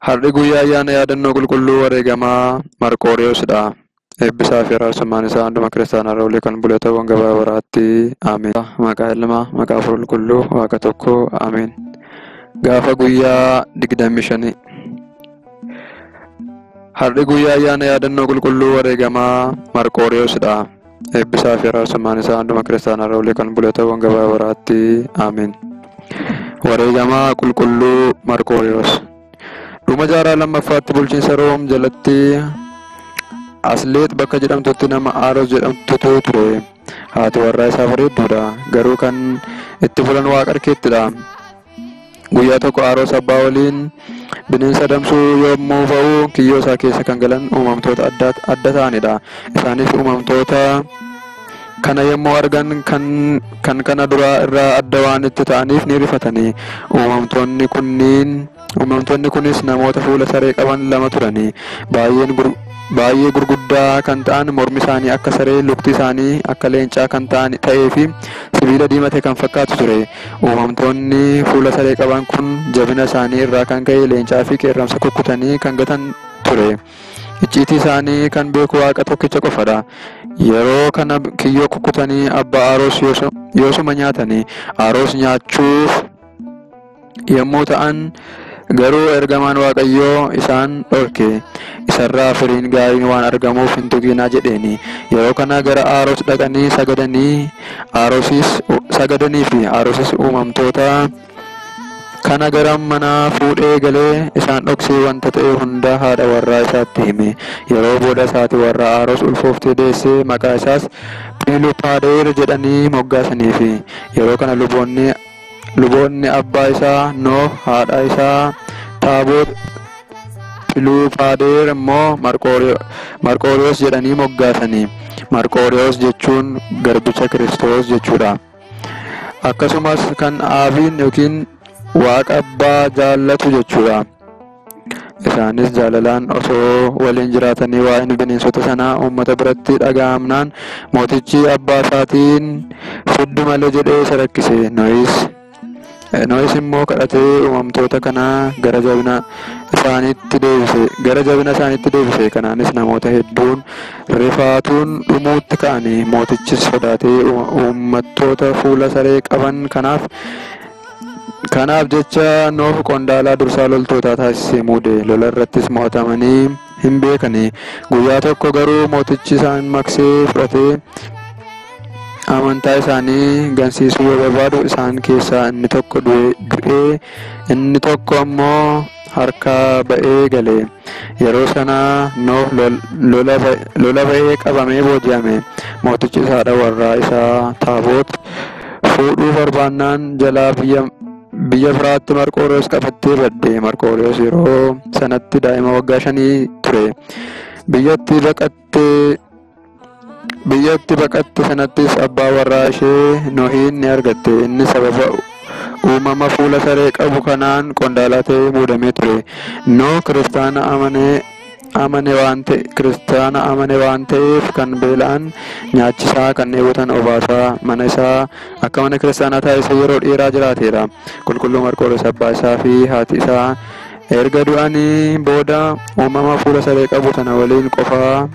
Har'i guyyaa ayyaana yaadannoo qulqulluu wareegamaa Marqooriyoosdha. Eebbisaa fi araarsummaan isaa hunduma kiristaanaa olii kan bule ta'uun gabaa baraatti. Ameen. Maqaa Ilmaa, maqaa Hafuura Qulqulluu, Waaqa tokko. Ameen. Gaafa guyyaa 25. Har'i guyyaa ayyaana yaadannoo qulqulluu wareegamaa Marqooriyoosdha. Eebbisaa fi araarsummaan isaa hunduma kiristaanaa olii kan bule ta'uun gabaa baraatti. Ameen. Wareegamaa qulqulluu Marqooriyoos. Dhuma jaarraa lammaffaatti bulchiinsa Room jalatti Asleet bakka jedhamtutti nama Aaros jedhamtutu ture. Haati warraa isaa bareedduudha. Garuu kan itti bulan waaqa harkeettidha. Guyyaa tokko Aaros abbaa waliin bineensa adamsuu yommuu ba'u kiyyoo isaa keessa kan galan uumamtoota adda ta'anidha. Isaanis uumamtoota kana yommuu argan kan kana duraa irraa adda waan itti ta'aniif ni rifatanii. Uumamtoonni kunis namoota fuula saree qaban lama turanii. Baay'ee gurguddaa kan ta'an, mormi isaanii akka saree, lukti isaanii akka leencaa kan ta'ee fi sibiila diimate kan fakkaatu ture. Uumamtoonni fuula saree qaban kun jabina isaanii irraa kan ka'e leencaa fi qeerramsa kukkutanii kan gatan ture. Icciitii isaanii kan beeku waaqa tokkicha qofadha. Yeroo kana kiyyoo kukkutanii abbaa Aaros yoosuma nyaatanii. Aaros nyaachuuf yommuu ta'an garuu ergamaan waaqayyoo isaan dhorke. Isarraa firiin gaariin waan argamuuf hin tuqinaa jedheeni. Yeroo kana gara Aaros dhaqanii sagadanii fi Aarosis uumamtoota kana gara mana fuudhee galee isaan dhoksee wanta ta'e hunda haadha warraa isaatti hime. Yeroo booda haati warraa Aaros ulfooftee deessee maqaa isaas Piilupaadeer jedhanii moggaasaniifi. Yeroo kana luboonni abbaa isaa Nooh, haadha isaa Taaboot, Piilupaadeer immoo Marqooriyoos jedhanii moggaasanii. Marqooriyoos jechuun garbicha Kiristoos jechuudha. Akkasumas kan Aabiin yookiin waaqa abbaa jaallatu jechuudha. Isaanis jaalalaan osoo waliin jiraatanii waa'een bineensota sanaa uummata biratti dhaga'amnaan mootichi abbaa isaatiin fiddu malee jedhee isa rakkise. Nohis immoo kadhatee uumamtoota kana gara jabina isaaniitti deebise. Kanaanis namoota hedduun rifaatuun dhumuutti ka'anii. Mootichis sodaatee uummattoota fuula saree qaban kanaaf jecha Nooh qondaalaa dursaa loltootaa taasisee muude. Lola irrattis mo'atamanii hin beekani. Guyyaa tokko garuu mootichi isaan maksee fudhatee amantaa isaanii gansiisuu yoo barbaadu isaan keessaa inni tokko du'ee inni tokko ammoo harkaa ba'ee gale. Yeroo sana Nooh lola ba'ee qabamee booji'ame. Mootichi haadha warraa isaa Taaboot fuudhuu barbaannaan jalaa biyya biraatti Marqooriyoos qabattee badde. Marqooriyoos yeroo sanatti daa'ima waggaa 5 ture. Biyyatti baqatte sanattis abbaa warraa ishee Nohiin ni argatte. Inni sababa uumama fuula saree qabu kanaan qondaalaa ta'ee muudamee ture. Nooh kiristaana amane waan ta'eef kan beela'an nyaachisaa, kan dheebotan obaasaa. Mana isaa akka mana kiristaanaa taasisee yeroo dheeraa jiraateera. Qulqulluu Marqooriyoos abbaa isaa fi haati isaa erga du'anii booda uumama fuula saree qabu sana waliin qofaa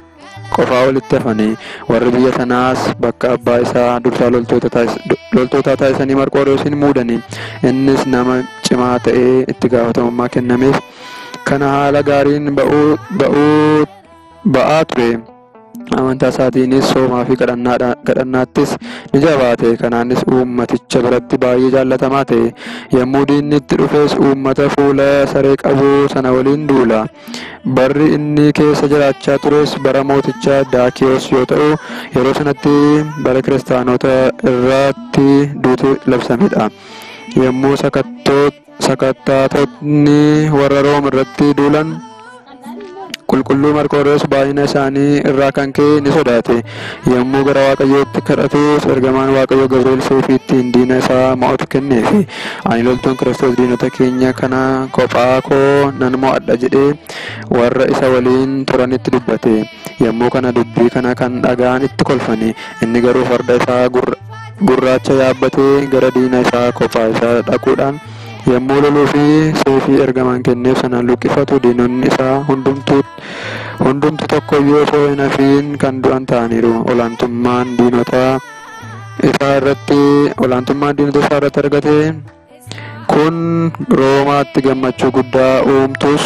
walitti hafanii. Warri biyya sanaas bakka abbaa isaa dursaa loltootaa taasisanii Marqooriyoosin muudanii. Innis nama cimaa ta'ee itti gaafatamummaa kennameef kana haala gaariin ba'aa ture. Amantaa isaatiinis soomaa fi kadhannaattis ni jabaate. Kanaanis uummaticha biratti baay'ee jaallatamaa ta'e. Yommuu diinni itti dhufes uummata fuula saree qabu sana waliin duula. Barri inni keessa jiraachaa tures bara mooticha Daakiyoos yoo ta'u, yeroo sanatti bara kiristaanota irratti duuti labsamedha. Yommuu sakattaatonni warra Room irratti duulan qulqulluu Marqooriyoos baay'ina isaanii irraa kan ka'e ni sodaate. Yommuu gara waaqayyootti kadhatus ergamaan waaqayyoo Gabri'eel seefiittiin diina isaa mo'atu kenneefi. Ani loltuun Kiristoos diinota keenya kana kophaa koo nan mo'adha jedhee warra isa waliin turanitti dubbate. Yommuu kana dubbii kana kan dhaga'an itti kolfani. Inni garuu farda isaa gurraacha yaabbatee gara diina isaa kophaa isaa dhaquudhaan yommuu loluu fi seefii ergamaan kenneef sanaan luqqifatu diinonni isaa hundumtu tokkoyyuu osoo hin hafiin kan du'an ta'aniiru. Olaantummaan diinota isaa irratti argate kun Roomaatti gammachuu guddaa uumtus,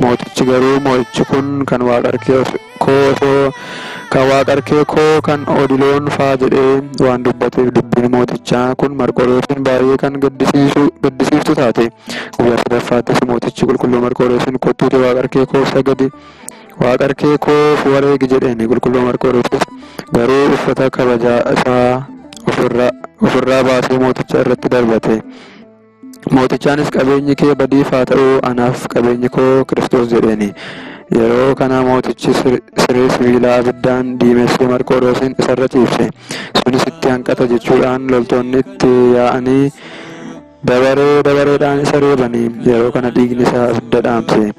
mootichi garuu mo'ichi kun kan waaqarkee koo kan Odiloon faa jedhee waan dubbateef dubbiin mootichaa kun Marqoriyoosin baay'ee kan gaddisiiftu taate. Guyyaa sadaffaattis mootichi qulqulluu Marqoriyoosin kottuuti waaqarkee koo sagadi, waaqarkee koof wareegi jedheen. Qulqulluu Marqoriyoosis garuu uffata kabajaa isaa ofirraa baasee mooticha irratti darbate. Mootichaanis qabeenyi kee badiif haa ta'u, anaaf qabeenyi koo Kiristoos jedheeni. Yeroo kana mootichi siree sibiilaa abiddaan diimessee Marqoriyoosin isarra ciibse. Sunis itti hanqata jechuudhaan loltoonni itti yaa'anii dabareedhaan isa reebanii. Yeroo kana dhiigni isaa abidda dhaamse.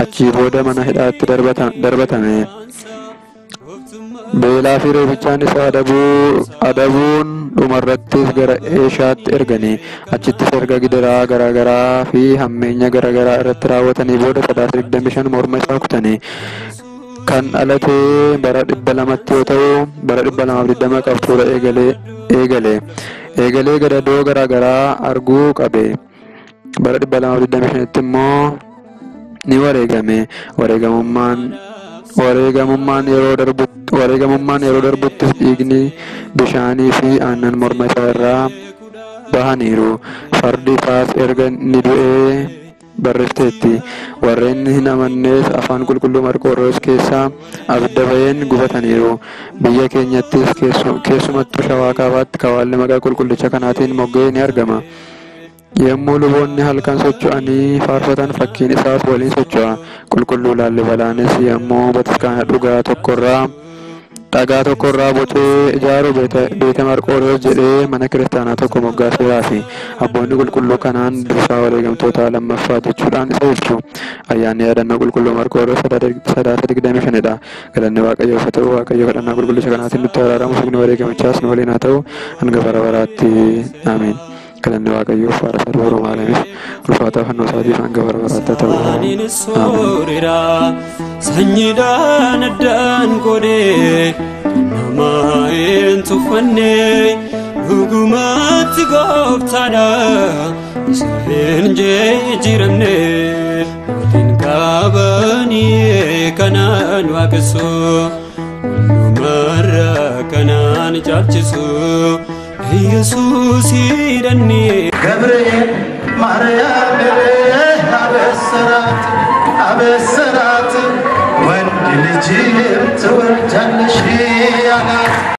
Achii booda mana hidhaatti darbatame. Beelaa fi reebichaan isaa adabuun dhumarrattis gara Eeshaatti erganii. Achittis erga gidiraa garaagaraa fi hammeenya garaagaraa irratti raawwatanii booda Sadaasa 25 morma isaa kutanii. Kan dhalatee bara 200 yoo ta'u, bara 220 qabxuudha eegalee gadadoo garaagaraa arguu qabe. Bara 225tti immoo ni wareegame. Wareegamummaan yeroo darbuttis dhiigni, bishaanii fi aannan morma isaa irraa bahaniiru. Fardi isaas erga ni du'ee barreefteetti. Warreen hin amannees afaan qulqulluu Marqoriyoos keessaa abidda baheen gubataniiru. Biyya keenyattis keessumattuu Shawaa Kaabaatti kawaalli maqaa qulqullicha kanaatiin mogga'ee ni argama. Yommuu luboonni halkan socho'anii faarfatan fakkiin isaas waliin socho'a. Qulqulluu Laallibalaanis yommuu bataskaana dhagaa tokkorraa bocee ijaaru beete Marqoriyoos jedhee mana kiristaanaa tokko moggaaseeraafi. Abboonni qulqulluu kanaan dursaa wareegamtoota lammaffaa jechuudhaan isa ibsu. Ayyaanni yaadannoo qulqulluu Marqoriyoos Sadaasa 25dha. Galanni Waaqayyoof haa ta'u. Waaqayyo kadhannaa qulqullicha kanaatiin nutti araaramu. Sugni wareegamichaas nu waliin haa ta'u hanga bara baraatti. Ameen. Galanni Waaqayyoof faara sarbaa Romaaleef ulfaataa fannoo isaatiif hanga bara baraatti haa ta'u. Sanyiidhaan addaan godhee nama hin tuffannee dhugumatti gooftaadha isa hin jijjiiramne. Mootiin qabanii kanaan waaqessu hundumarra kanaan caalchisu Yesuus hidhannee. Gabriel Maariyaam abeessaraat wandi lijjiirtu.